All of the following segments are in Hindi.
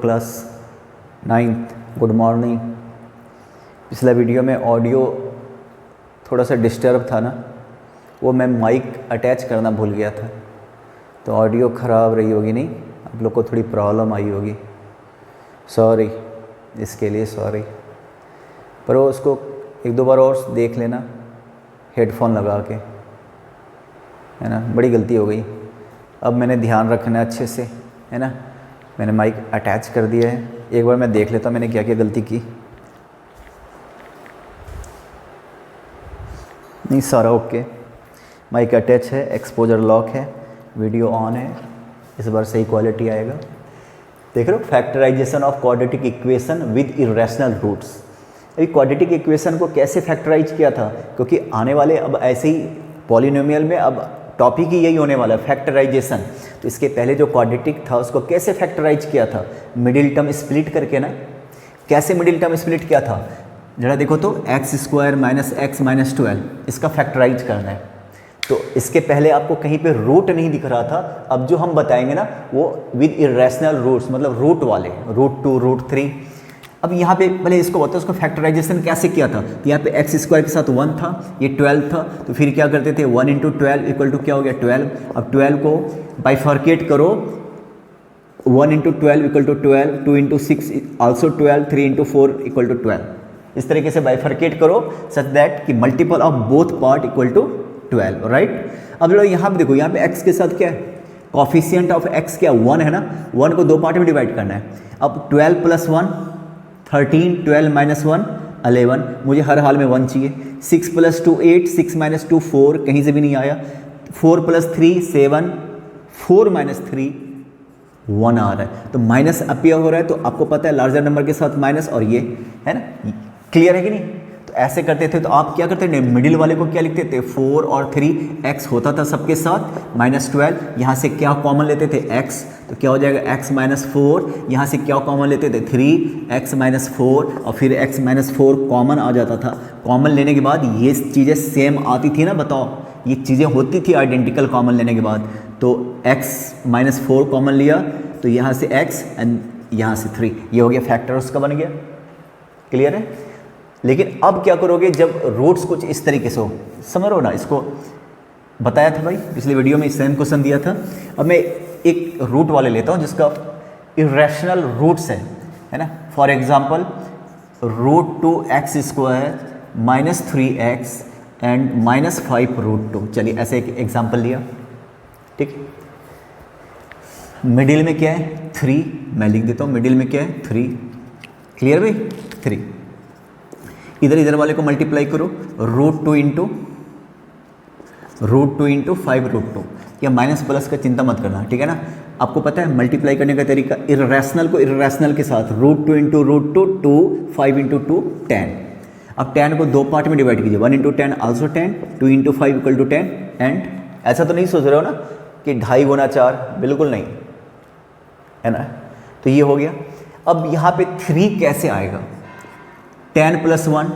Class 9th, good morning. पिछला वीडियो में ऑडियो थोड़ा सा डिस्टर्ब था ना, वो मैं माइक अटैच करना भूल गया था, तो ऑडियो ख़राब रही होगी, नहीं आप लोग को थोड़ी प्रॉब्लम आई होगी, सॉरी, इसके लिए सॉरी। पर वो उसको एक दो बार और देख लेना हेडफोन लगा के, है ना। बड़ी गलती हो गई, अब मैंने ध्यान रखना है अच्छे से, है ना। मैंने माइक अटैच कर दिया है, एक बार मैं देख लेता हूँ मैंने क्या क्या गलती की। नहीं, सारा ओके, माइक अटैच है, एक्सपोजर लॉक है, वीडियो ऑन है, इस बार सही क्वालिटी आएगा। देख रहे हो, factorization of quadratic equation with irrational roots. अभी क्वाड्रेटिक इक्वेशन को कैसे फैक्टराइज किया था, क्योंकि आने वाले अब ऐसे ही पॉलिनोमियल में अब टॉपिक ही यही होने वाला है, फैक्टराइजेशन। तो इसके पहले जो क्वाड्रेटिक था उसको कैसे फैक्टराइज किया था, मिडिल टर्म स्प्लिट करके ना। कैसे मिडिल टर्म स्प्लिट किया था, जरा देखो तो x square minus x minus 12, इसका फैक्टराइज करना है। तो इसके पहले आपको कहीं पे रूट नहीं दिख रहा था, अब जो हम बताएंगे ना वो विद इरेशनल रूट्स, मतलब रूट वाले, रूट 2 रूट 3। अब यहाँ पे पहले इसको बताओ उसको फैक्टराइजेशन कैसे किया था। तो यहाँ पे एक्स स्क्वायर के साथ 1 था, ये 12 था, तो फिर क्या करते थे 1 इंटू 12 इक्वल टू क्या हो गया 12। अब 12 को बाइफर्केट करो, 1 into 12 equal to 12, 2 into 6 also 12, 3 into 4 equal to 12। इस तरीके से बाइफर्केट करो सच दैट कि multiple of both part equal to 12, right. अब लोग यहाँ पे देखो, यहाँ पे x के साथ क्या है, कॉफिशिएंट ऑफ x क्या 1 है ना, 1 को दो पार्ट में डिवाइड करना है। अब 12 प्लस 1 13, 12 माइनस 1 11, मुझे हर हाल में 1 चाहिए। 6 प्लस 2 8, 6 माइनस 2 4, कहीं से भी नहीं आया। 4 प्लस 3 7, 4 माइनस 3 1 आ रहा है, तो माइनस अपीयर हो रहा है। तो आपको पता है लार्जर नंबर के साथ माइनस, और ये है ना, क्लियर है कि नहीं। तो ऐसे करते थे, तो आप क्या करते थे, मिडिल वाले को क्या लिखते थे 4 और 3, x होता था सबके साथ माइनस 12, यहाँ से क्या कॉमन लेते थे x, तो क्या हो जाएगा x माइनस 4, यहाँ से क्या कॉमन लेते थे 3, x माइनस 4, और फिर x माइनस 4 कॉमन आ जाता था। कॉमन लेने के बाद ये चीज़ें सेम आती थी ना, बताओ, ये चीज़ें होती थी आइडेंटिकल कॉमन लेने के बाद। तो x माइनस 4 कॉमन लिया, तो यहाँ से x एंड यहाँ से 3, ये हो गया फैक्टर उसका बन गया, क्लियर है। लेकिन अब क्या करोगे जब रूट्स कुछ इस तरीके से हो, समझ रहे हो ना, इसको बताया था भाई पिछले वीडियो में, सेम क्वेश्चन दिया था। अब मैं एक रूट वाले लेता हूँ जिसका इरेशनल रूट्स है ना। For example root 2x square minus 3x and minus 5 root 2। चलिए ऐसे एक एग्जांपल लिया, ठीक। मिडिल में क्या है 3, मैं लिख देता हूँ मिडिल में क्या है 3, क्लियर भाई 3। इधर वाले को मल्टीप्लाई करो, रूट 2 इंटू 5 रूट 2, या माइनस प्लस का चिंता मत करना, ठीक है ना। आपको पता है मल्टीप्लाई करने का तरीका, इरेशनल को इरेशनल के साथ, रूट 2 इंटू रूट 2 2, 5 इंटू 2 10। अब 10 को दो पार्ट में डिवाइड कीजिए, 1 into 10 also 10, 2 into 5 equal to 10, and ऐसा तो नहीं सोच रहे हो ना कि 2.5 गुना 4, बिल्कुल नहीं, है ना। तो ये हो गया। अब यहाँ पे 3 कैसे आएगा, 10 प्लस 1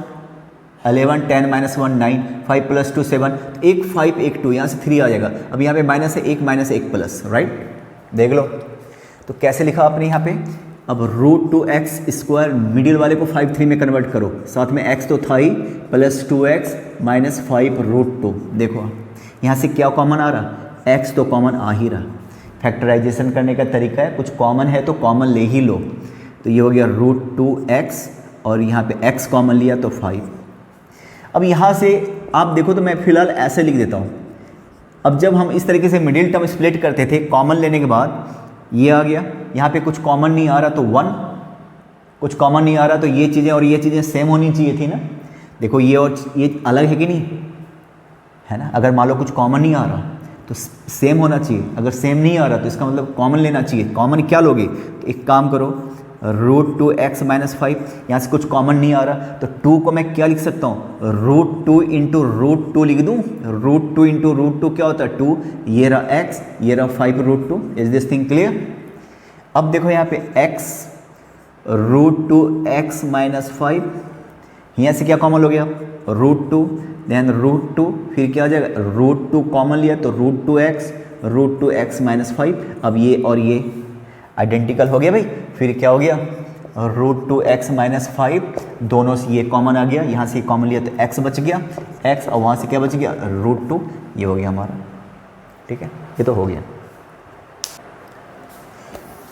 11, 10 माइनस 1 9, 5 प्लस 2 7, एक 5 एक 2, यहाँ से 3 आ जाएगा। अब यहाँ पे माइनस है, एक माइनस एक प्लस, राइट, देख लो। तो कैसे लिखा आपने यहाँ पे, अब रूट 2x स्क्वायर, मिडिल वाले को 5 3 में कन्वर्ट करो, साथ में x तो था ही, प्लस 2x माइनस 5 रूट 2। देखो यहाँ से क्या कॉमन आ रहा, x तो कॉमन आ ही रहा। फैक्टराइजेशन करने का तरीका है, कुछ कॉमन है तो कॉमन ले ही लो। तो ये हो गया रूट 2x, और यहाँ पे x कॉमन लिया तो 5। अब यहाँ से आप देखो तो मैं फिलहाल ऐसे लिख देता हूँ। अब जब हम इस तरीके से मिडिल टर्म स्प्लिट करते थे, कॉमन लेने के बाद ये आ गया, यहाँ पे कुछ कॉमन नहीं आ रहा तो 1, कुछ कॉमन नहीं आ रहा तो ये चीज़ें और ये चीज़ें सेम होनी चाहिए थी ना। देखो ये और ये अलग है कि नहीं, है ना। अगर मान लो कुछ कॉमन नहीं आ रहा तो सेम होना चाहिए, अगर सेम नहीं आ रहा तो इसका मतलब कॉमन लेना चाहिए। कॉमन क्या लोगे, तो एक काम करो, रूट 2x माइनस 5, यहाँ से कुछ कॉमन नहीं आ रहा तो 2 को मैं क्या लिख सकता हूँ, रूट 2 इंटू रूट 2 लिख दूँ। रूट 2 इंटू रूट 2 क्या होता है 2, ये रहा x, ये रहा 5 root 2। Is this thing clear. अब देखो यहाँ पे x रूट 2x माइनस 5, यहाँ से क्या कॉमन हो गया रूट 2, देन रूट 2, फिर क्या हो जाएगा रूट 2 कॉमन लिया तो रूट 2x माइनस 5। अब ये और ये आइडेंटिकल हो गया भाई। फिर क्या हो गया, √2x - 5, दोनों से ये कॉमन आ गया, यहाँ से कॉमन लिया तो x बच गया x, और वहाँ से क्या बच गया √2, ये हो गया हमारा। ठीक है, ये तो हो गया।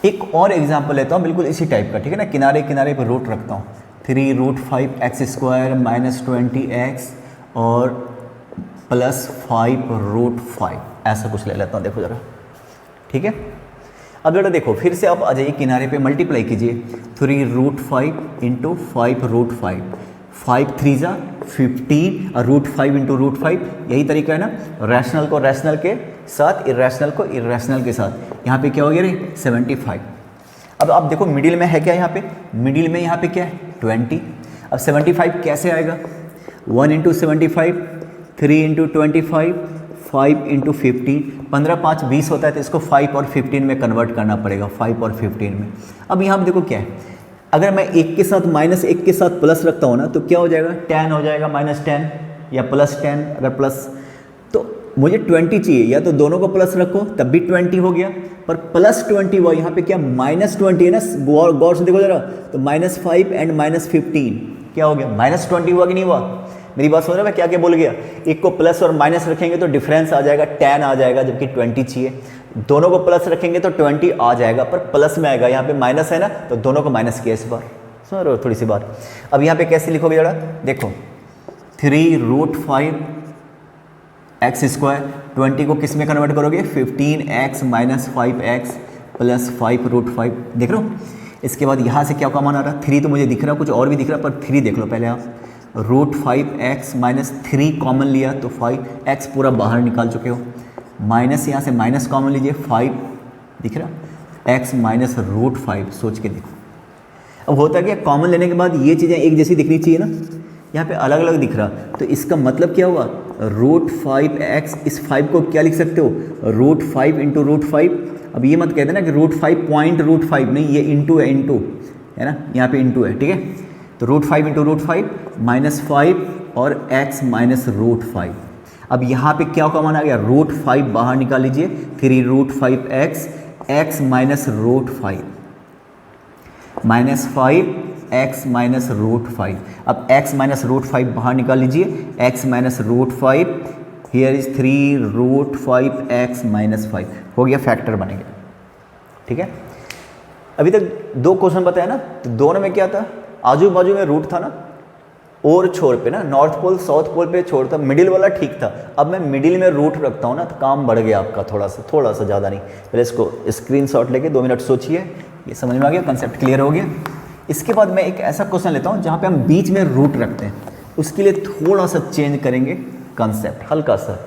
एक और एग्जांपल लेता हूँ बिल्कुल इसी टाइप का, ठीक है ना, किनारे किनारे पर रूट रखता हूँ। 3√5x² - 20x और +5√5, ऐसा कुछ ले लेता हूँ, देखो ज़रा। ठीक है, अब जरा देखो फिर से आप आ जाइए किनारे पे, मल्टीप्लाई कीजिए 3√5 × 5√5, 5 3 = 15 और √5 × √5, यही तरीका है ना, रैशनल को रैशनल के साथ, इरेशनल को इरेशनल के साथ। यहाँ पे क्या हो गया रे 75। अब आप देखो मिडिल में है क्या, यहाँ पे मिडिल में यहाँ पे क्या है 20। अब 75 कैसे आएगा, 1 × 75, 3 × 25, 5 × 15, 15 5 20 होता है, तो इसको 5 और 15 में कन्वर्ट करना पड़ेगा, 5 और 15 में। अब यहाँ पे देखो क्या है, अगर मैं एक के साथ -1 के साथ प्लस रखता हूँ ना, तो क्या हो जाएगा 10 हो जाएगा, -10 या +10। अगर प्लस तो मुझे 20 चाहिए, या तो दोनों को प्लस रखो तब भी 20 हो गया, पर +20 हुआ, यहाँ पे क्या -20 है ना, गौर से देखो जरा, तो -5 एंड -15 क्या हो गया, -20 हुआ कि नहीं हुआ। मेरी बात सुन रहे हो, मैं क्या क्या बोल गया, एक को प्लस और माइनस रखेंगे तो डिफरेंस आ जाएगा 10 आ जाएगा, जबकि 20 चाहिए। दोनों को प्लस रखेंगे तो 20 आ जाएगा, पर प्लस में आएगा, यहाँ पे माइनस है ना, तो दोनों को माइनस किया इस बार। सुन रहे हो थोड़ी सी बात। अब यहाँ पे कैसे लिखोगे जरा, देखो 3√5x², 20 को किस में कन्वर्ट करोगे, 15x - 5x + 5√5, देख रहे हो। इसके बाद यहाँ से क्या कॉमन आ रहा, 3 तो मुझे दिख रहा, कुछ और भी दिख रहा, पर 3 देख लो पहले आप। √5x - 3 कॉमन लिया तो 5x पूरा बाहर निकाल चुके हो, माइनस यहाँ से माइनस कॉमन लीजिए, 5 दिख रहा, x - √5, सोच के देखो। अब होता क्या, कॉमन लेने के बाद ये चीज़ें एक जैसी दिखनी चाहिए ना, यहाँ पे अलग अलग दिख रहा, तो इसका मतलब क्या हुआ, √5x, इस 5 को क्या लिख सकते हो, √5 × √5। अब ये मत कहते ना कि √5 नहीं, ये इंटू है, इंटू है ना, यहाँ पे इंटू है, ठीक है। तो √5 × √5 -5 और x - √5। अब यहाँ पे क्या कॉमन आ गया, √5 बाहर निकाल लीजिए, 3√5x, x - √5 -5x - √5। अब x - √5 बाहर निकाल लीजिए, x - √5, हियर इज 3√5x - 5, हो गया, फैक्टर बनेगा। ठीक है, अभी तक 2 क्वेश्चन बताया ना, तो दोनों में क्या था, आजू बाजू में रूट था ना, और छोर पे ना, नॉर्थ पोल साउथ पोल पे छोर था, मिडिल वाला ठीक था। अब मैं मिडिल में रूट रखता हूँ ना, तो काम बढ़ गया आपका थोड़ा सा ज़्यादा नहीं। पहले इसको स्क्रीनशॉट लेके 2 मिनट सोचिए, ये समझ में आ गया, कंसेप्ट क्लियर हो गया। इसके बाद मैं एक ऐसा क्वेश्चन लेता हूँ जहाँ पे हम बीच में रूट रखते हैं, उसके लिए थोड़ा सा चेंज करेंगे कंसेप्ट, हल्का सा,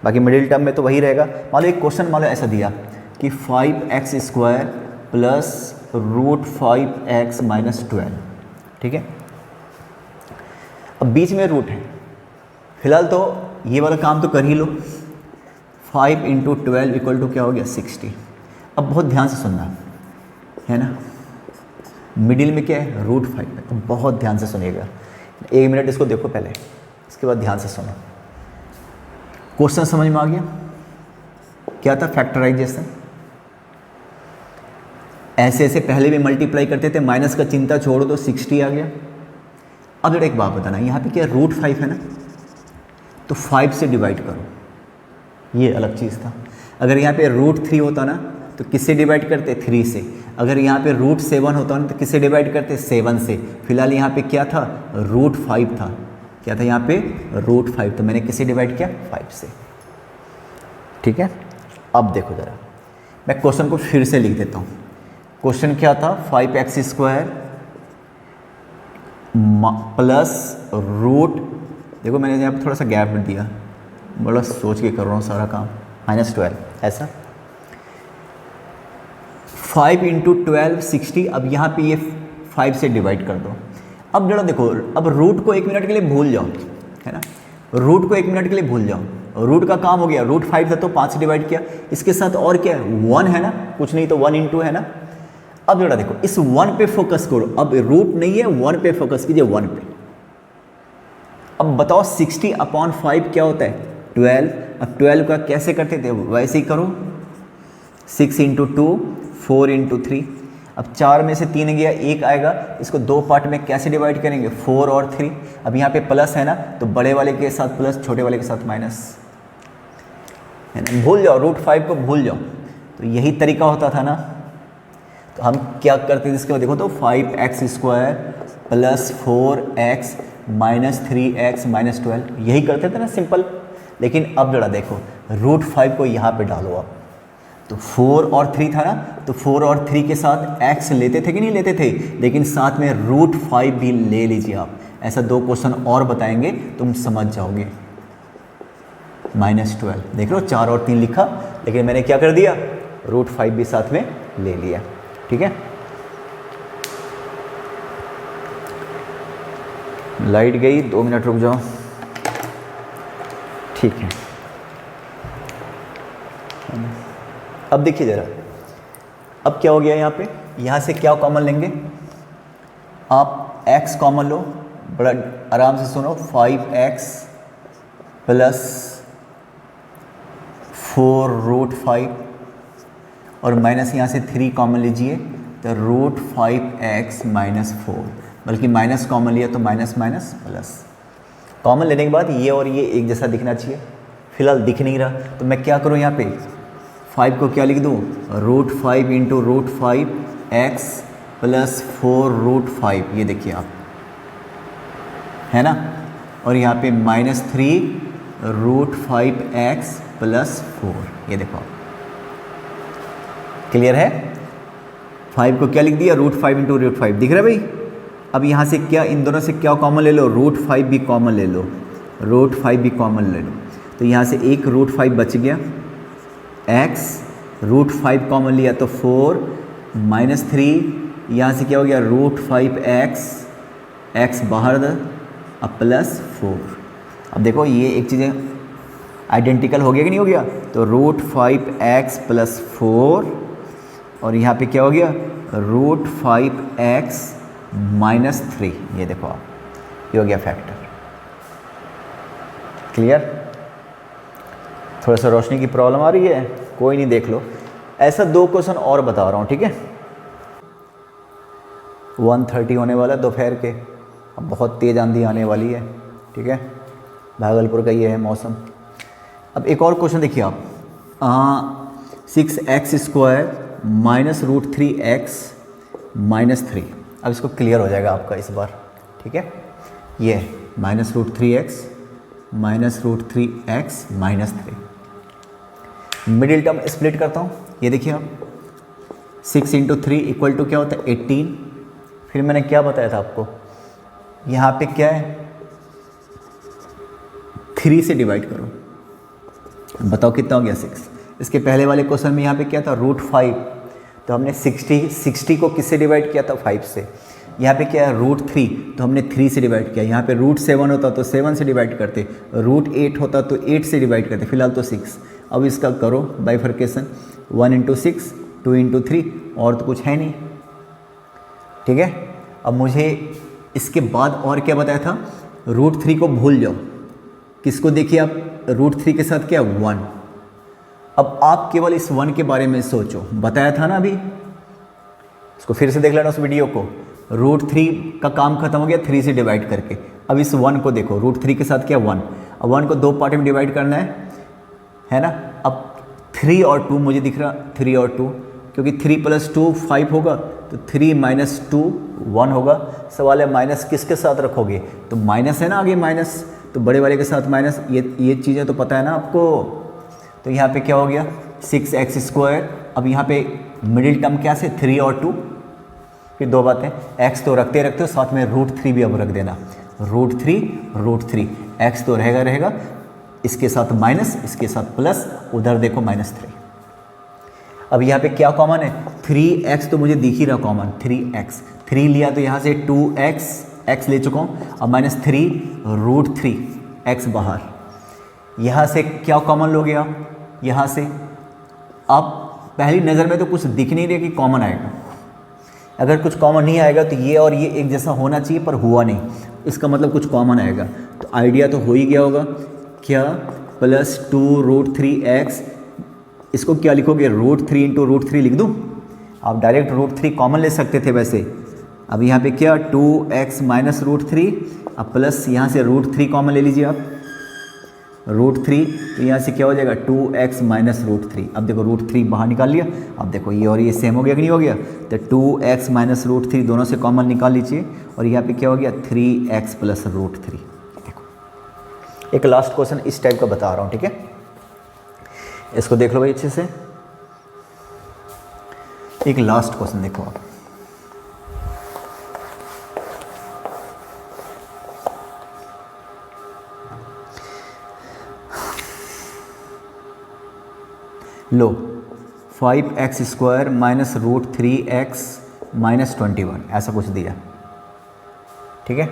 बाकी मिडिल टर्म में तो वही रहेगा। मान लो एक क्वेश्चन मान लो ऐसा दिया कि 5x² + √5x - 12, ठीक है। अब बीच में रूट है, फिलहाल तो ये वाला काम तो कर ही लो, 5 × 12 = क्या हो गया 60। अब बहुत ध्यान से सुनना है ना, मिडिल में क्या है √5 है, तो बहुत ध्यान से सुनिएगा, 1 मिनट इसको देखो पहले, इसके बाद ध्यान से सुनो। क्वेश्चन समझ में आ गया, क्या था, फैक्टराइजेशन। ऐसे ऐसे पहले भी मल्टीप्लाई करते थे, माइनस का चिंता छोड़ो तो 60 आ गया। अब जरा एक बात बताना, यहाँ पे क्या √5 है ना, तो 5 से डिवाइड करो, ये अलग चीज़ था। अगर यहाँ पे √3 होता ना, तो किससे डिवाइड करते, 3 से। अगर यहाँ पे √7 होता ना, तो किससे डिवाइड करते, 7 से। फिलहाल यहाँ पे क्या था, √5 था, क्या था यहाँ पे √5, तो मैंने किससे डिवाइड किया, 5 से। ठीक है, अब देखो ज़रा, मैं क्वेश्चन को फिर से लिख देता हूँ। क्वेश्चन क्या था, 5x² प्लस रूट, देखो मैंने यहाँ पे थोड़ा सा गैप दिया, बड़ा सोच के कर रहा हूँ सारा काम, -12 ऐसा, 5 × 12 60। अब यहाँ पे ये 5 से डिवाइड कर दो। अब जरा देखो, अब रूट को 1 मिनट के लिए भूल जाओ, है ना, रूट को 1 मिनट के लिए भूल जाओ, रूट का काम हो गया, √5 था तो 5 से डिवाइड किया, इसके साथ और क्या है 1 है ना, कुछ नहीं तो 1 × है ना। अब जरा देखो, इस 1 पे फोकस करो, अब रूट नहीं है, 1 पे फोकस कीजिए, 1 पे। अब बताओ 60/5 क्या होता है, 12। अब 12 का कैसे करते थे, वैसे ही करो, 6 × 2 4 इंटू 3। अब 4 में से 3 गया, 1 आएगा। इसको 2 पार्ट में कैसे डिवाइड करेंगे, 4 और 3। अब यहाँ पे प्लस है ना, तो बड़े वाले के साथ प्लस, छोटे वाले के साथ माइनस, है ना। भूल जाओ, √5 को भूल जाओ। तो यही तरीका होता था ना। तो हम क्या करते थे इसके बाद, देखो तो 5x² plus 4x minus 3x minus 12, यही करते थे ना, सिंपल। लेकिन अब जरा देखो, √5 को यहाँ पे डालो आप। तो 4 और 3 था ना, तो 4 और 3 के साथ x लेते थे कि नहीं लेते थे, लेकिन साथ में √5 भी ले लीजिए आप। ऐसा 2 क्वेश्चन और बताएंगे, तुम समझ जाओगे। -12 देख लो, 4 और 3 लिखा, लेकिन मैंने क्या कर दिया, √5 भी साथ में ले लिया। ठीक है, लाइट गई, 2 मिनट रुक जाओ। ठीक है, अब देखिए ज़रा, अब क्या हो गया यहाँ पे, यहाँ से क्या कॉमन लेंगे आप, x कॉमन लो, बड़ा आराम से सुनो। 5x प्लस 4√5 और माइनस यहाँ से 3 कॉमन लीजिए, तो √5x माइनस 4, बल्कि माइनस कॉमन लिया तो माइनस माइनस प्लस। कॉमन लेने के बाद ये और ये एक जैसा दिखना चाहिए, फिलहाल दिख नहीं रहा, तो मैं क्या करूँ, यहाँ पे 5 को क्या लिख दूँ, √5 इंटू √5x प्लस 4√5, ये देखिए आप, है ना। और यहाँ पे -3 √5x प्लस 4, ये देखो आप, क्लियर है। 5 को क्या लिख दिया, √5 इंटू √5, दिख रहा है भाई। अब यहाँ से क्या, इन दोनों से क्या कॉमन ले लो, √5 भी कॉमन ले लो, √5 भी कॉमन ले लो। तो यहाँ से एक √5 बच गया, x √5 कॉमन लिया तो 4 -3, यहाँ से क्या हो गया, √5x, x बाहर अब प्लस 4। अब देखो ये एक चीज़ें आइडेंटिकल हो गया कि नहीं हो गया, तो √5x प्लस 4 और यहाँ पे क्या हो गया, √5x माइनस 3, ये देखो आप, ये हो गया फैक्टर। क्लियर। थोड़ा सा रोशनी की प्रॉब्लम आ रही है, कोई नहीं, देख लो। ऐसा 2 क्वेश्चन और बता रहा हूँ, ठीक है। 1:30 होने वाला दोपहर के, अब बहुत तेज़ आंधी आने वाली है, ठीक है। भागलपुर का ये है मौसम। अब एक और क्वेश्चन देखिए आप, 6x² माइनस √3x माइनस 3। अब इसको क्लियर हो जाएगा आपका इस बार, ठीक है। ये -√3x minus √3x minus 3। Middle term split करता हूँ, ये देखिए आप, 6 इंटू 3 इक्वल टू क्या होता है, 18। फिर मैंने क्या बताया था आपको, यहाँ पे क्या है, 3 से डिवाइड करो, बताओ कितना हो गया, 6। इसके पहले वाले क्वेश्चन में यहाँ पे क्या था, √5, तो हमने 60 को किससे डिवाइड किया था, 5 से। यहाँ पे क्या है, √3, तो हमने 3 से डिवाइड किया। यहाँ पे √7 होता तो 7 से डिवाइड करते, √8 होता तो 8 से डिवाइड करते, फिलहाल तो 6। अब इसका करो बाइफर्केशन, 1 इंटू 6, 2 इंटू 3, और तो कुछ है नहीं, ठीक है। अब मुझे इसके बाद और क्या बताया था, √3 को भूल जाओ, किसको देखिए आप, √3 के साथ क्या, 1। अब आप केवल इस 1 के बारे में सोचो, बताया था ना अभी, इसको फिर से देख लेना उस वीडियो को। √3 का काम खत्म हो गया 3 से डिवाइड करके। अब इस 1 को देखो, √3 के साथ क्या, 1। अब 1 को 2 पार्ट में डिवाइड करना है ना। अब 3 और 2 मुझे दिख रहा, 3 और 2, क्योंकि 3 प्लस 2 5 होगा, तो 3 माइनस 2 1 होगा। सवाल है माइनस किसके साथ रखोगे, तो माइनस है ना आगे, माइनस तो बड़े वाले के साथ माइनस, ये चीज़ें तो पता है ना आपको। तो यहाँ पे क्या हो गया, 6x²। अब यहाँ पे मिडिल टर्म क्या से, 3 और 2। फिर 2 बातें, x तो रखते रखते हो, साथ में √3 भी अब रख देना, √3 x तो रहेगा, इसके साथ माइनस, इसके साथ प्लस, उधर देखो -3। अब यहाँ पे क्या कॉमन है, 3x तो मुझे दिख ही रहा कॉमन, 3x, 3 लिया तो यहाँ से 2x, x ले चुका हूँ। अब -3 √3 x बाहर, यहाँ से क्या कॉमन लोगे आप, यहाँ से। अब पहली नज़र में तो कुछ दिख नहीं रहा कि कॉमन आएगा, अगर कुछ कॉमन नहीं आएगा तो ये और ये एक जैसा होना चाहिए, पर हुआ नहीं, इसका मतलब कुछ कॉमन आएगा। तो आइडिया तो हो ही गया होगा, क्या, +2 √3x, इसको क्या लिखोगे, √3 इंटू √3 लिख दूँ। आप डायरेक्ट √3 कॉमन ले सकते थे वैसे। अब यहाँ पे क्या 2x माइनस √3, अब प्लस यहाँ से √3 कॉमन ले लीजिए आप, √3, तो यहाँ से क्या हो जाएगा 2x माइनस √3। अब देखो √3 बाहर निकाल लिया, अब देखो ये और ये सेम हो गया कि नहीं हो गया, तो 2x माइनस √3 दोनों से कॉमन निकाल लीजिए और यहाँ पे क्या हो गया 3x प्लस √3। देखो एक लास्ट क्वेश्चन इस टाइप का बता रहा हूँ, ठीक है, इसको देख लो भाई अच्छे से। एक लास्ट क्वेश्चन देखो आप, लो 5x² माइनस √3x माइनस 21 ऐसा कुछ दिया, ठीक है।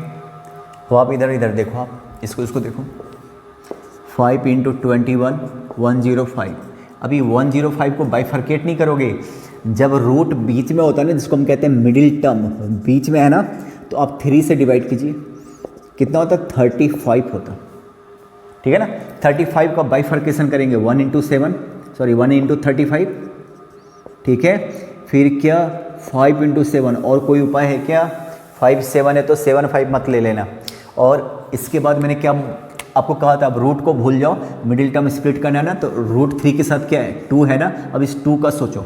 तो आप इधर इधर देखो, आप इसको देखो, 5 इंटू 21 105। अभी 105 को बाइफर्केट नहीं करोगे, जब रूट बीच में होता है ना, जिसको हम कहते हैं मिडिल टर्म बीच में है ना, तो आप 3 से डिवाइड कीजिए, कितना होता है 35 होता, ठीक है ना। 35 का बाइफर्केशन करेंगे 1 इंटू 35, ठीक है। फिर क्या 5 इंटू 7, और कोई उपाय है क्या, 5 7 है तो 7 5 मत ले लेना। और इसके बाद मैंने क्या आपको कहा था, अब रूट को भूल जाओ, मिडिल टर्म स्प्लिट करना है ना, तो √3 के साथ क्या है 2 है ना। अब इस 2 का सोचो,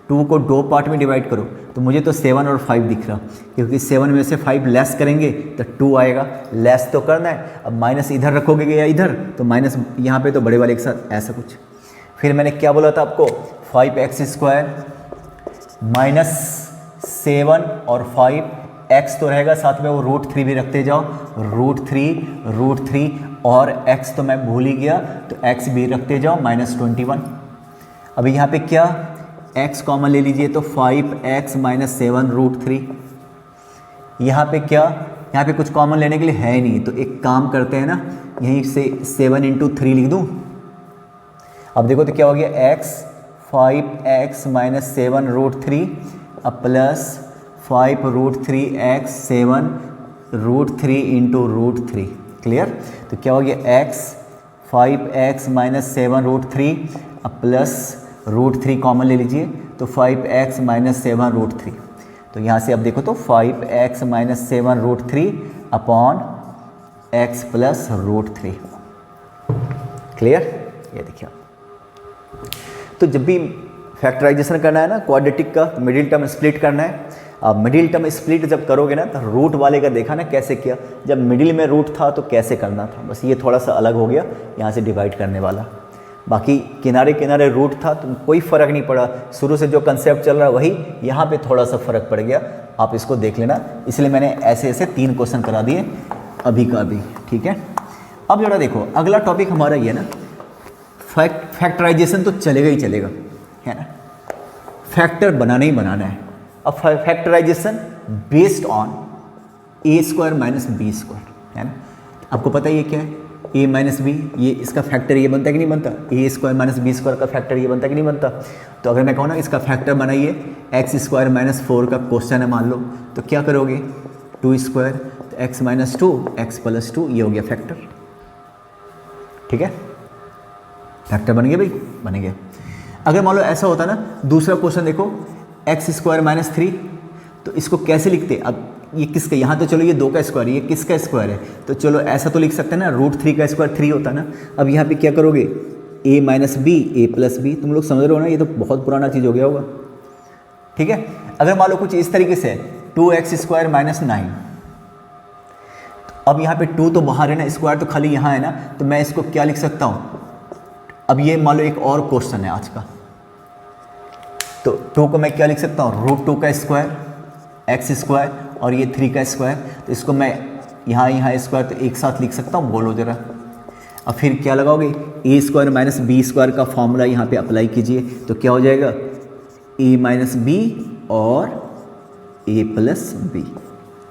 2 को 2 पार्ट में डिवाइड करो, तो मुझे तो 7 और 5 दिख रहा, क्योंकि 7 में से 5 लेस करेंगे तो 2 आएगा, लेस तो करना है। अब माइनस इधर रखोगे या इधर, तो माइनस यहाँ पे तो बड़े वाले के साथ ऐसा कुछ। फिर मैंने क्या बोला था आपको, 5x² माइनस 7 और 5x तो रहेगा, साथ में वो √3 भी रखते जाओ, √3 और x तो मैं भूल ही गया, तो x भी रखते जाओ माइनस 21। अभी यहाँ पे क्या x कॉमन ले लीजिए, तो 5x माइनस 7 √3। यहाँ पे क्या, यहाँ पे कुछ कॉमन लेने के लिए है नहीं, तो एक काम करते हैं ना, यहीं से 7 इंटू 3 लिख दूँ। अब देखो तो क्या हो गया x 5x माइनस 7 √3 अब प्लस 5 √3x 7 √3 इंटू √3, क्लियर। तो क्या हो गया x 5x माइनस 7 √3 अब प्लस √3 कॉमन ले लीजिए, तो 5x माइनस 7 √3। तो यहाँ से अब देखो तो 5x minus 7 √3 upon x plus √3, clear. ये देखिए, तो जब भी फैक्टराइजेशन करना है ना क्वाड्रेटिक का, मिडिल टर्म स्प्लिट करना है। अब मिडिल टर्म स्प्लिट जब करोगे ना, तो रूट वाले का देखा ना कैसे किया, जब मिडिल में रूट था तो कैसे करना था, बस ये थोड़ा सा अलग हो गया यहाँ से डिवाइड करने वाला। बाकी किनारे किनारे रूट था तो कोई फ़र्क नहीं पड़ा, शुरू से जो कंसेप्ट चल रहा है वही, यहाँ पे थोड़ा सा फ़र्क पड़ गया, आप इसको देख लेना। इसलिए मैंने ऐसे ऐसे 3 क्वेश्चन करा दिए अभी का अभी, ठीक है। अब जरा देखो अगला टॉपिक हमारा ये ना, फैक्टराइजेशन तो चलेगा ही चलेगा, है ना, फैक्टर बनाना ही बनाना है। अब factorisation based on a² minus b², है ना। आपको पता है ये क्या है, a माइनस बी, ये इसका फैक्टर ये बनता है कि नहीं बनता, a² माइनस b² का फैक्टर ये बनता है कि नहीं बनता। तो अगर मैं कहूँ ना इसका फैक्टर बनाइए, x² माइनस 4 का क्वेश्चन है मान लो, तो क्या करोगे 2², तो x माइनस 2 x प्लस 2, ये हो गया फैक्टर, ठीक है। फैक्टर बन गया भाई, बन गया। अगर मान लो ऐसा होता ना, दूसरा क्वेश्चन देखो x² माइनस 3, तो इसको कैसे लिखते, अब ये किसका, यहाँ तो चलो ये 2 का स्क्वायर, ये किसका स्क्वायर है, तो चलो ऐसा तो लिख सकते हैं ना, √3 का स्क्वायर 3 होता ना। अब यहाँ पे क्या करोगे a minus b a plus b, तुम लोग समझ रहे हो ना, ये तो बहुत पुराना चीज़ हो गया होगा, ठीक है। अगर मान लो कुछ इस तरीके से 2x² माइनस 9, अब यहाँ पे 2 तो बाहर है ना, स्क्वायर तो खाली यहाँ है ना, तो मैं इसको क्या लिख सकता हूँ। अब ये मान लो एक और क्वेश्चन है आज का, तो 2 को मैं क्या लिख सकता हूँ, √2 का स्क्वायर x² और ये 3 का स्क्वायर, तो इसको मैं यहाँ स्क्वायर तो एक साथ लिख सकता हूँ, बोलो जरा। अब फिर क्या लगाओगे, a² माइनस b² का फॉर्मूला यहाँ पे अप्लाई कीजिए, तो क्या हो जाएगा a माइनस बी और a प्लस बी।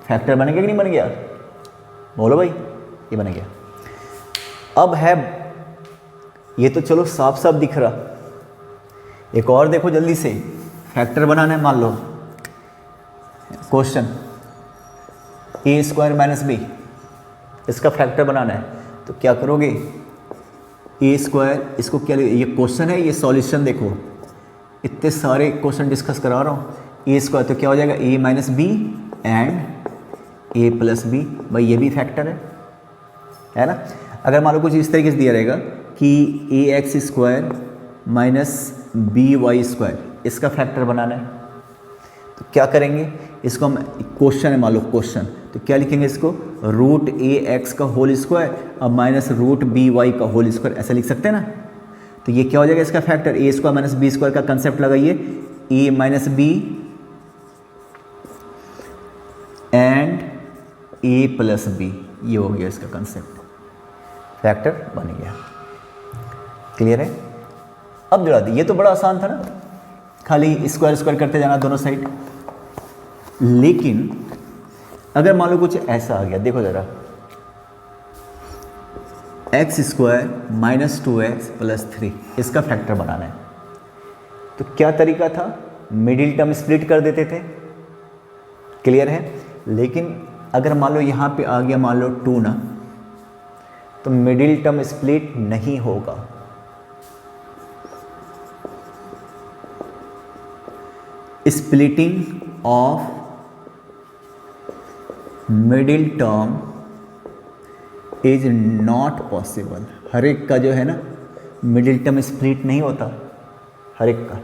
फैक्टर बन गया कि नहीं बन गया, बोलो भाई, ये बन गया। अब है ये तो चलो साफ साफ दिख रहा, एक और देखो जल्दी से, फैक्टर बनाना है। मान लो क्वेश्चन a² माइनस बी, इसका फैक्टर बनाना है, तो क्या करोगे a², इसको क्या, ये क्वेश्चन है, ये सॉल्यूशन देखो, इतने सारे क्वेश्चन डिस्कस करा रहा हूँ, ए स्क्वायर तो क्या हो जाएगा A minus B and A plus B, भाई ये भी फैक्टर है ना। अगर मान लो कुछ इस तरीके से दिया रहेगा कि A X square minus B Y square, इसका फैक्टर बनाना है तो क्या करेंगे, इसको हम क्वेश्चन है मान लो क्वेश्चन, तो क्या लिखेंगे इसको रूट ए एक्स का होल स्क्वायर और माइनस रूट बी वाई का होल स्क्वायर, ऐसा लिख सकते हैं ना। तो ये क्या हो जाएगा इसका factor, A square minus B square का कंसेप्ट लगाइए, A minus B and A plus B, ये हो गया इसका कंसेप्ट, फैक्टर बन गया। क्लियर है। अब जोड़ा दी, ये तो बड़ा आसान था ना, खाली स्क्वायर स्क्वायर करते जाना दोनों साइड। लेकिन अगर मान लो कुछ ऐसा आ गया, देखो जरा, x square minus 2x plus 3, इसका फैक्टर बनाना है तो क्या तरीका था, मिडिल टर्म स्प्लिट कर देते थे। क्लियर है। लेकिन अगर मान लो यहाँ पे आ गया मान लो 2 ना, तो मिडिल टर्म स्प्लिट नहीं होगा। Splitting of middle term is not possible. हर एक का जो है ना मिडिल टर्म स्प्लिट नहीं होता, हर एक का,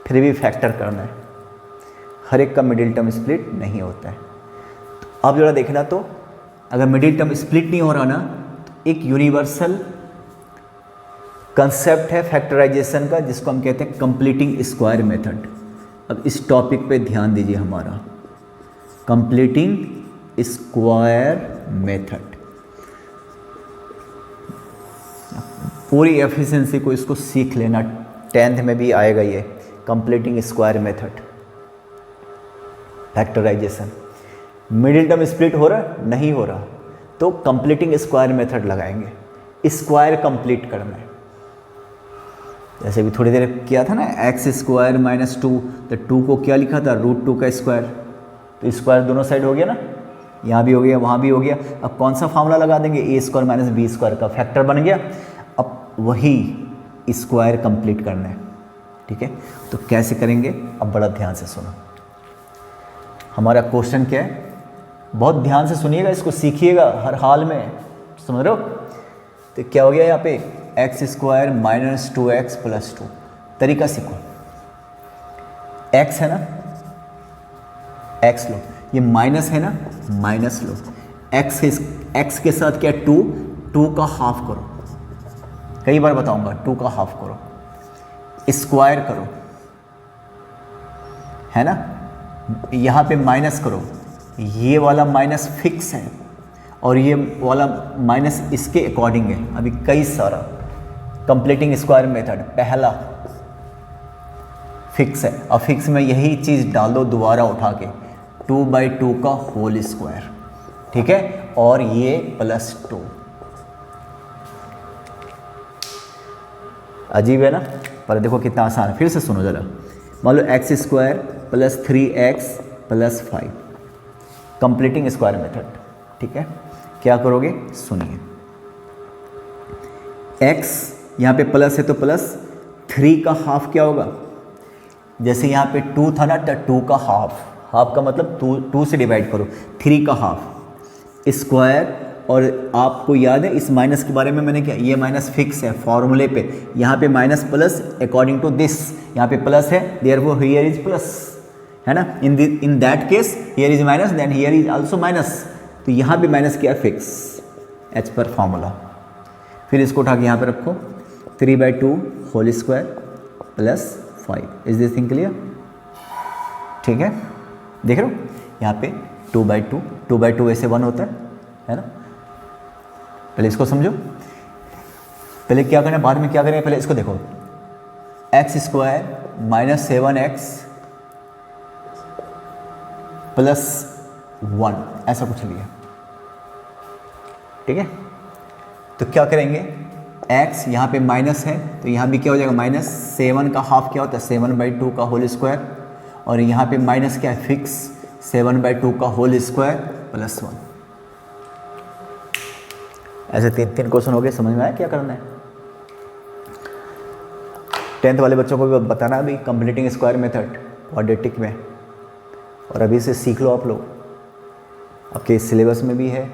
फिर भी फैक्टर करना है, हर एक का मिडिल टर्म स्प्लिट नहीं होता है। तो अब जरा देखना, तो अगर मिडिल टर्म स्प्लिट नहीं हो रहा ना, तो एक यूनिवर्सल कंसेप्ट है फैक्टराइजेशन का जिसको हम कहते हैं कंप्लीटिंग स्क्वायर मेथड। अब इस टॉपिक पे ध्यान दीजिए, हमारा कंप्लीटिंग स्क्वायर मेथड, पूरी एफिशिएंसी को इसको सीख लेना, 10th में भी आएगा ये completing square method factorization. Middle term split हो रहा नहीं हो रहा, तो कंप्लीटिंग स्क्वायर मेथड लगाएंगे, स्क्वायर कंप्लीट करना है। जैसे भी थोड़ी देर किया था ना, एक्स स्क्वायर माइनस 2, तो 2 को क्या लिखा था रूट 2 का स्क्वायर, तो स्क्वायर दोनों साइड हो गया ना, यहाँ भी हो गया वहाँ भी हो गया। अब कौन सा फार्मूला लगा देंगे, ए स्क्वायर माइनस बी स्क्वायर का फैक्टर बन गया। अब वही स्क्वायर कंप्लीट करना है, ठीक है। तो कैसे करेंगे, अब बड़ा ध्यान से सुनो। हमारा क्वेश्चन क्या है, बहुत ध्यान से सुनिएगा, इसको सीखिएगा हर हाल में, समझ रहे हो। तो क्या हो गया यहाँ पे, x square minus 2x plus 2, तरीका सीखो। एक्स है ना, एक्स लो, ये माइनस है ना, माइनस लो, एक्स के साथ क्या 2 का हाफ करो, कई बार बताऊंगा, 2 का हाफ करो, स्क्वायर करो, है ना। यहाँ पे माइनस करो, ये वाला माइनस फिक्स है और ये वाला माइनस इसके अकॉर्डिंग है। अभी कई सारा कंप्लीटिंग स्क्वायर मेथड, पहला फिक्स है, और फिक्स में यही चीज़ डाल दो दोबारा उठा के, 2/2 का होल स्क्वायर, ठीक है, और ये प्लस 2। अजीब है ना, पर देखो कितना आसान है, फिर से सुनो जरा। मान लो X square plus 3x plus 5, completing square method, ठीक है। क्या करोगे, सुनिए, x यहाँ पे प्लस है तो प्लस 3 का हाफ क्या होगा, जैसे यहाँ पे 2 था ना, तो 2 का हाफ, हाफ का मतलब 2 से डिवाइड करो, 3 का हाफ स्क्वायर। और आपको याद है इस माइनस के बारे में मैंने क्या, ये माइनस फिक्स है फॉर्मूले पे, यहाँ पे minus plus according to this, यहाँ पे प्लस है, देयरफॉर हियर इज प्लस, है ना। In that case here is minus, then here is also minus, तो यहाँ पे माइनस किया फिक्स, एच पर फॉर्मूला। फिर इसको उठा के यहाँ पे रखो, 3/2 whole square plus 5, is this thing clear, ठीक है। देख रहे हो यहाँ पे 2/2, 2/2 वैसे 1 होता है ना। पहले इसको समझो, पहले क्या करें बाद में क्या करें, पहले इसको देखो, x square minus 7x plus 1, ऐसा कुछ लिया, ठीक है। तो क्या करेंगे, x यहाँ पे माइनस है तो यहाँ भी क्या हो जाएगा, माइनस 7 का हाफ क्या होता है, 7/2 का होल स्क्वायर, और यहाँ पे माइनस क्या है फिक्स, 7/2 का होल स्क्वायर प्लस 1। ऐसे 3 क्वेश्चन हो गए, समझ में आया क्या करना है। 10th वाले बच्चों को भी बताना अभी कंप्लीटिंग स्क्वायर मेथड, क्वाड्रेटिक में, और अभी से सीख लो आप लोग, आपके सिलेबस में भी है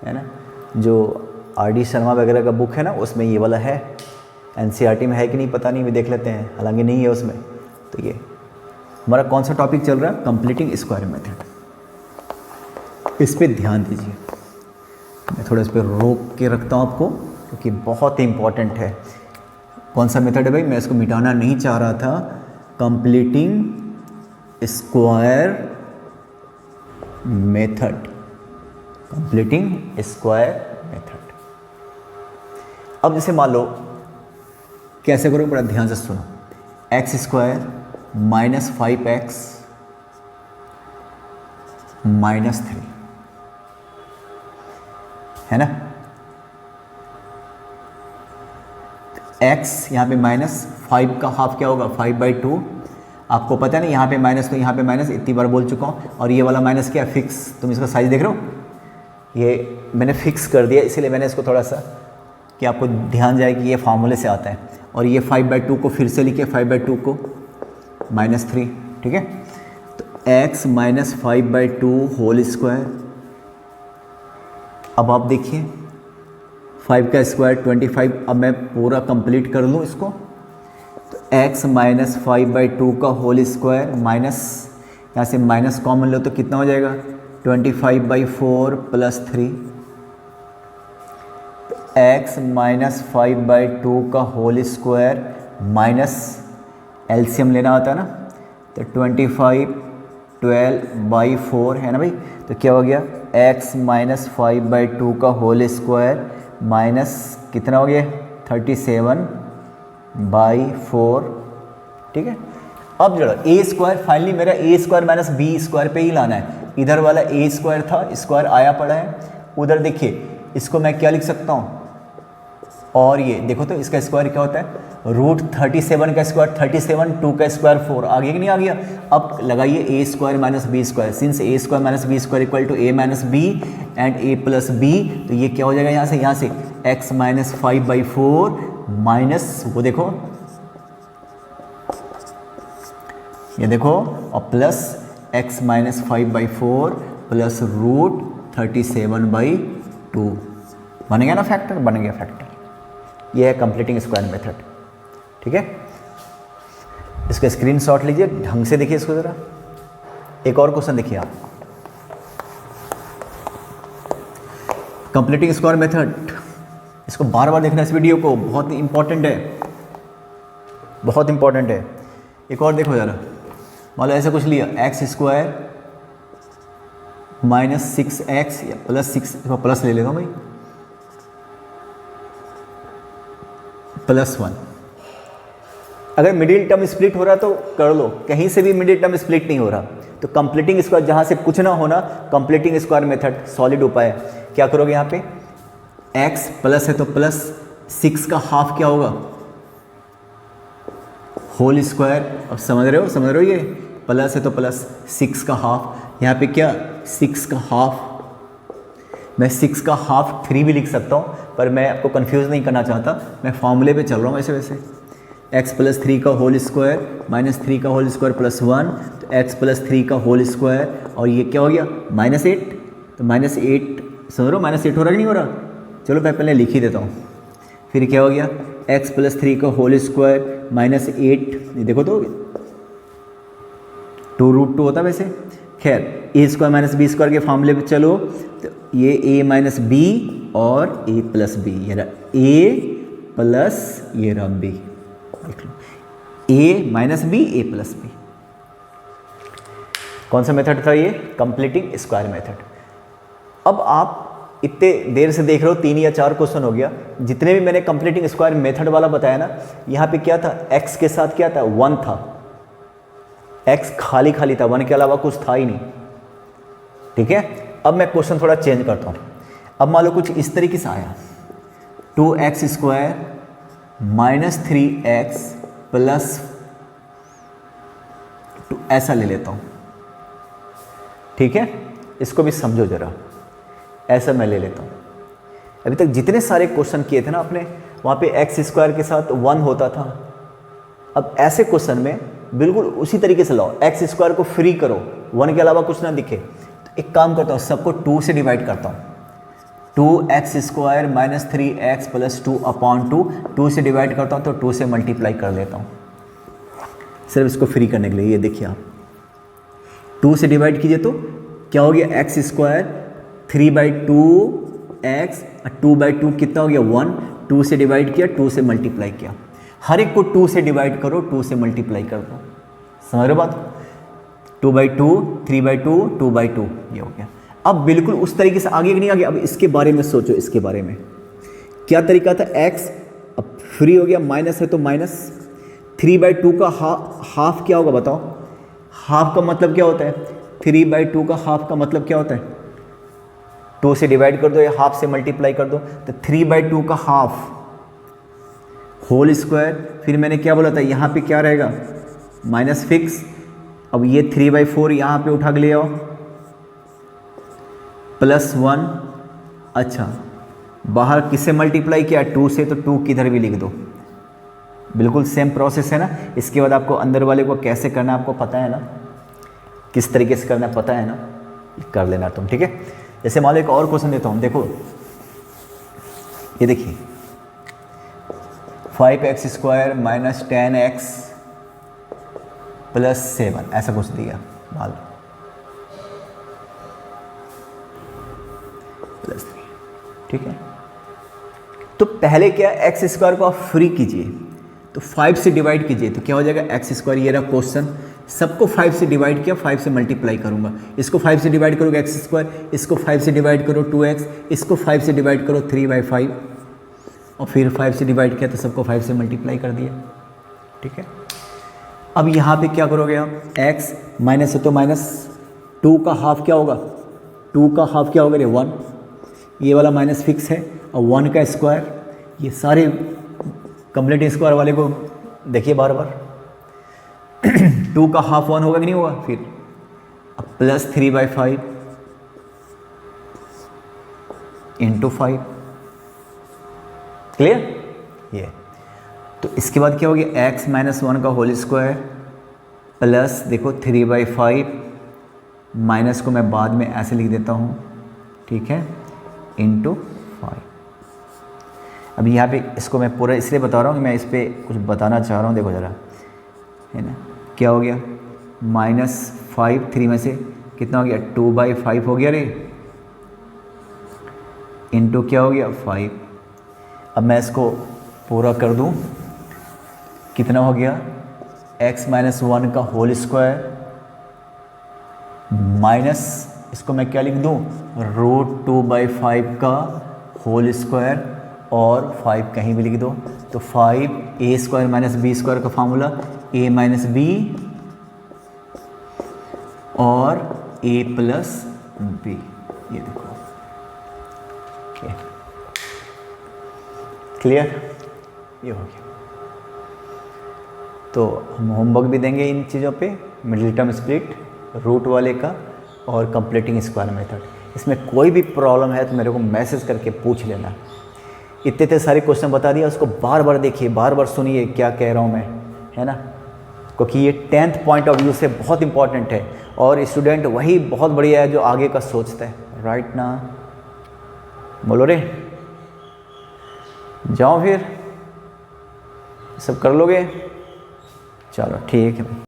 ना, जो आर.डी. शर्मा वगैरह का बुक है ना उसमें ये वाला है, एनसीईआरटी में है कि नहीं पता नहीं, भी देख लेते हैं, हालांकि नहीं है उसमें। तो ये हमारा कौन सा टॉपिक चल रहा है, कंप्लीटिंग स्क्वायर मेथड। इस पर ध्यान दीजिए, मैं थोड़ा इस पर रोक के रखता हूँ आपको क्योंकि बहुत इंपॉर्टेंट है। कौन सा मेथड है भाई, मैं इसको मिटाना नहीं चाह रहा था, completing square method, completing square method. अब जैसे मान लो, कैसे करोगे बड़ा ध्यान से सुनो, x square minus 5x minus 3 है ना, x यहाँ पे माइनस 5 का हाफ क्या होगा 5/2, आपको पता है ना, यहाँ पे माइनस तो यहाँ पे माइनस, इतनी बार बोल चुका हूँ। और ये वाला माइनस क्या फिक्स, तुम इसका साइज देख रहे हो, ये मैंने फिक्स कर दिया, इसीलिए मैंने इसको थोड़ा सा कि आपको ध्यान जाए कि ये फार्मूले से आता है। और ये 5/2 को फिर से लिखे, 5/2 को -3, ठीक है। तो x माइनस 5/2 होल स्क्वायर। अब आप देखिए 5 का स्क्वायर 25, अब मैं पूरा कंप्लीट कर लूँ इसको, तो x माइनस 5/2 का होल स्क्वायर माइनस, यहाँ से माइनस कॉमन लो तो कितना हो जाएगा 25/4 प्लस 3, x माइनस 5/2 का होल स्क्वायर माइनस एलसीएम लेना होता है ना, तो 25 12/4 है ना भाई, तो क्या हो गया x माइनस 5/2 का होल स्क्वायर माइनस कितना हो गया 37/4, ठीक है। अब जरा ए स्क्वायर, फाइनली मेरा ए स्क्वायर माइनस बी स्क्वायर पे ही लाना है, इधर वाला ए स्क्वायर था, स्क्वायर आया पड़ा है, उधर देखिए इसको मैं क्या लिख सकता हूँ, और ये देखो तो इसका स्क्वायर क्या होता है √37 का स्क्वायर 37, 2 का स्क्वायर 4, आ गया कि नहीं आ गया। अब लगाइए A square minus B square, since A square minus B square equal to A minus B and A plus B, तो ये क्या हो जाएगा यहाँ से x माइनस 5/4 माइनस वो देखो, ये देखो, और प्लस x माइनस 5/4 प्लस √37/2, बन गया ना फैक्टर, बन गया फैक्टर। ये है कंप्लीटिंग स्क्वायर मेथड, ठीक है। इसका स्क्रीनशॉट लीजिए, ढंग से देखिए इसको जरा। एक और क्वेश्चन देखिए आप, कंप्लीटिंग स्क्वायर मेथड, इसको बार बार देखना इस वीडियो को, बहुत इंपॉर्टेंट है, बहुत इंपॉर्टेंट है। एक और देखो जरा, मान लो ऐसे कुछ लिया एक्स स्क्वायर माइनस 6x या प्लस 6, प्लस ले लेता हूँ भाई, +1। अगर मिडिल टर्म स्प्लिट हो रहा तो कर लो, कहीं से भी मिडिल टर्म स्प्लिट नहीं हो रहा तो कंप्लीटिंग स्क्वायर, जहाँ से कुछ ना होना, कंप्लीटिंग स्क्वायर मेथड सॉलिड उपाय है। क्या करोगे यहाँ पे, x प्लस है तो प्लस 6 का हाफ क्या होगा होल स्क्वायर, अब समझ रहे हो ये, प्लस है तो प्लस 6 का हाफ, यहाँ पे क्या 6 का हाफ, मैं 6 का हाफ 3 भी लिख सकता हूँ, पर मैं आपको कंफ्यूज नहीं करना चाहता, मैं फॉर्मूले पे चल रहा हूँ वैसे। x प्लस 3 का होल स्क्वायर माइनस 3 का होल स्क्वायर प्लस 1, तो x प्लस 3 का होल स्क्वायर, और ये क्या हो गया -8, तो -8 समझ रहे हो, -8 हो रहा कि नहीं हो रहा, चलो मैं पहले लिख ही देता हूँ। फिर क्या हो गया x प्लस 3 का होल स्क्वायर -8, देखो तो 2√2 होता वैसे, खैर a square minus B square के फॉर्मूले पे चलो, तो ये a माइनस बी और a प्लस बी, ये रहा a प्लस ये रहा b, देख लो a minus b a plus b. कौन सा मेथड था ये, कंप्लीटिंग स्क्वायर मेथड। अब आप इतने देर से देख रहे हो, 3 या 4 क्वेश्चन हो गया, जितने भी मैंने कंप्लीटिंग स्क्वायर मेथड वाला बताया ना, यहाँ पे क्या था, x के साथ क्या था 1 था, x खाली खाली था, 1 के अलावा कुछ था ही नहीं, ठीक है। अब मैं क्वेश्चन थोड़ा चेंज करता हूँ, अब मान लो कुछ इस तरीके से आया, 2x square minus 3x plus 2, ऐसा ले लेता हूँ, ठीक है। इसको भी समझो जरा, ऐसा मैं ले लेता हूँ। अभी तक जितने सारे क्वेश्चन किए थे ना आपने, वहाँ पे x स्क्वायर के साथ 1 होता था, अब ऐसे क्वेश्चन में बिल्कुल उसी तरीके से लाओ, एक्स स्क्वायर को फ्री करो, 1 के अलावा कुछ ना दिखे। तो एक काम करता हूँ, सबको 2 से डिवाइड करता हूँ, 2x² माइनस 3x प्लस 2/2, 2 से डिवाइड करता हूँ तो 2 से मल्टीप्लाई कर देता हूँ सिर्फ इसको फ्री करने के लिए। ये देखिए आप 2 से डिवाइड कीजिए तो क्या हो गया, x² 3/2x, 2/2 कितना हो गया 1, 2 से डिवाइड किया, 2 से मल्टीप्लाई किया। हर एक को 2 से डिवाइड करो, 2 से मल्टीप्लाई कर दो, समझ रहे हो बात। 2/2, 3/2, 2/2 ये हो गया। अब बिल्कुल उस तरीके से आगे नहीं आगे, अब इसके बारे में सोचो, इसके बारे में क्या तरीका था, x अब फ्री हो गया, माइनस है तो माइनस, 3/2 का हाफ क्या होगा बताओ, हाफ का मतलब क्या होता है, 3/2 का हाफ का मतलब क्या होता है, 2 से डिवाइड कर दो या हाफ से मल्टीप्लाई कर दो, तो 3/2 का हाफ होल स्क्वायर, फिर मैंने क्या बोला था यहाँ पे क्या रहेगा माइनस फिक्स। अब ये 3/4 यहाँ पे उठा के ले आओ, +1, अच्छा बाहर किससे मल्टीप्लाई किया, 2 से, तो 2 किधर भी लिख दो, बिल्कुल सेम प्रोसेस है ना। इसके बाद आपको अंदर वाले को कैसे करना आपको पता है ना, किस तरीके से करना पता है ना, कर लेना तुम, ठीक है। जैसे मान लो एक और क्वेश्चन देता हूँ, देखो ये देखिए 5x² माइनस 10x प्लस 7 ऐसा कुछ दिया, मान लो +3, ठीक है। तो पहले क्या, x² को आप फ्री कीजिए, तो 5 से डिवाइड कीजिए तो क्या हो जाएगा x², ये रहा क्वेश्चन, सबको 5 से डिवाइड किया, 5 से मल्टीप्लाई करूंगा, इसको 5 से डिवाइड करोगे x², इसको 5 से डिवाइड करो 2x, इसको 5 से डिवाइड करो 3/5, और फिर 5 से डिवाइड किया तो सबको 5 से मल्टीप्लाई कर दिया, ठीक है। अब यहाँ पे क्या करोगे आप, x माइनस है तो माइनस, 2 का हाफ क्या होगा, 2 का हाफ क्या होगा रे 1, ये वाला माइनस फिक्स है, और 1 का स्क्वायर, ये सारे कंप्लीट स्क्वायर वाले को देखिए बार बार 2 का हाफ 1 होगा कि नहीं होगा, फिर अब प्लस 3/5 इंटू 5, क्लियर। ये तो इसके बाद क्या हो गया, x माइनस 1 का होल स्क्वायर प्लस देखो 3/5, माइनस को मैं बाद में ऐसे लिख देता हूँ, ठीक है, इंटू 5। अब यहाँ पे इसको मैं पूरा इसलिए बता रहा हूँ कि मैं इस पर कुछ बताना चाह रहा हूँ, देखो ज़रा, है ना, क्या हो गया -5, 3 में से कितना हो गया 2/5 हो गया रे, इंटू क्या हो गया 5। अब मैं इसको पूरा कर दूँ, कितना हो गया, x माइनस 1 का होल स्क्वायर माइनस, इसको मैं क्या लिख दूँ, √2/5 का होल स्क्वायर, और 5 कहीं भी लिख दो, तो 5a² माइनस b² का फार्मूला a माइनस b और a प्लस b, ये देखो, क्लियर, ये हो गया। तो हम होमवर्क भी देंगे इन चीज़ों पे, मिडिल टर्म स्प्लिट, रूट वाले का, और कंप्लीटिंग स्क्वायर मेथड। इसमें कोई भी प्रॉब्लम है तो मेरे को मैसेज करके पूछ लेना। इतने सारे क्वेश्चन बता दिया, उसको बार बार देखिए, बार बार सुनिए क्या कह रहा हूँ मैं, है ना, क्योंकि ये 10th पॉइंट ऑफ व्यू से बहुत इंपॉर्टेंट है, और स्टूडेंट वही बहुत बढ़िया है जो आगे का सोचता है, राइट ना, बोलो रे, जाओ फिर सब कर लोगे, चलो ठीक है।